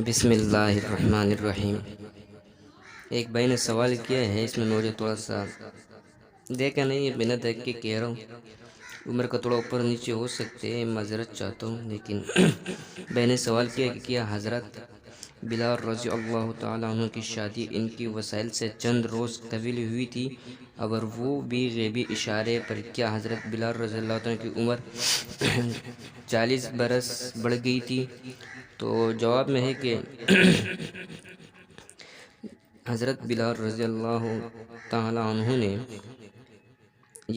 بسم اللہ الرحمن الرحیم۔ ایک بھائی نے سوال کیا ہے، اس میں مجھے تھوڑا سا دیکھا نہیں ہے، بنا دیکھ کے کہہ رہا ہوں۔ عمر کا تھوڑا اوپر نیچے ہو سکتے ہیں، معذرت چاہتا ہوں، لیکن بھائی نے سوال کیا کہ کیا حضرت بلال رضی اللہ تعالیٰ عنہ کی شادی ان کی وسائل سے چند روز طویل ہوئی تھی، اگر وہ بھی غیبی اشارے پر کیا حضرت بلال رضی اللہ تعالیٰ کی عمر 40 برس بڑھ گئی تھی؟ تو جواب میں ہے کہ حضرت بلال رضی اللہ تعالیٰ عنہ نے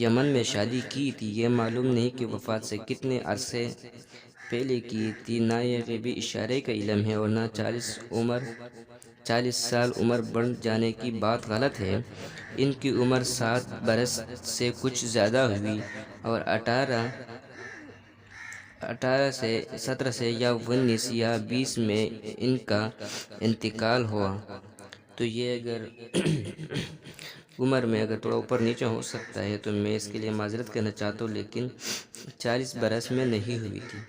یمن میں شادی کی تھی۔ یہ معلوم نہیں کہ وفات سے کتنے عرصے پہلے کی تھی، نہ یہ غیبی اشارے کا علم ہے، اور نہ 40 سال عمر بڑھ جانے کی بات غلط ہے۔ ان کی عمر 7 برس سے کچھ زیادہ ہوئی، اور 17 سے یا 19 یا 20 میں ان کا انتقال ہوا۔ تو یہ اگر عمر میں اگر تھوڑا اوپر نیچے ہو سکتا ہے تو میں اس کے لیے معذرت کرنا چاہتا ہوں، لیکن 40 برس میں نہیں ہوئی تھی،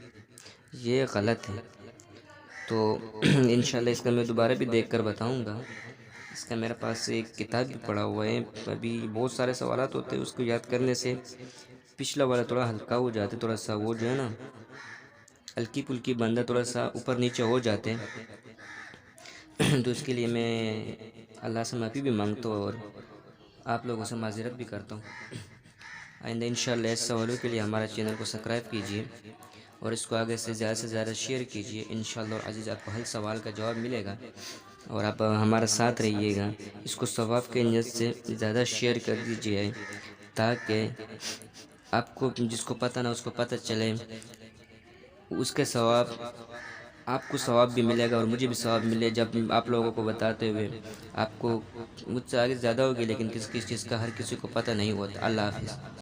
یہ غلط ہے۔ تو انشاءاللہ اس کا میں دوبارہ بھی دیکھ کر بتاؤں گا۔ اس کا میرے پاس ایک کتاب بھی پڑھا ہوا ہے، ابھی بہت سارے سوالات ہوتے ہیں، اس کو یاد کرنے سے پچھلا والا تھوڑا ہلکا ہو جاتا ہے، تھوڑا سا وہ جو ہے نا ہلکی پھلکی بندہ تھوڑا سا اوپر نیچے ہو جاتے ہیں۔ تو اس کے لیے میں اللہ سے معافی بھی مانگتا ہوں، اور آپ لوگوں سے معذرت بھی کرتا ہوں۔ آئندہ انشاءاللہ اس سوالوں کے لیے ہمارا چینل کو سبسکرائب کیجیے، اور اس کو آگے سے زیادہ شیئر کیجیے۔ انشاءاللہ اور عزیز آپ کو ہر سوال کا جواب ملے گا، اور آپ ہمارا ساتھ رہیے گا۔ اس کو ثواب کے نیت سے زیادہ شیئر کر دیجیے، تاکہ آپ کو جس کو پتہ نہ اس کو پتہ چلے، اس کے ثواب آپ کو ثواب بھی ملے گا اور مجھے بھی ثواب ملے۔ جب آپ لوگوں کو بتاتے ہوئے آپ کو مجھ سے آگے زیادہ ہوگی، لیکن کس چیز کا ہر کسی کو پتہ نہیں ہوتا۔ اللہ حافظ۔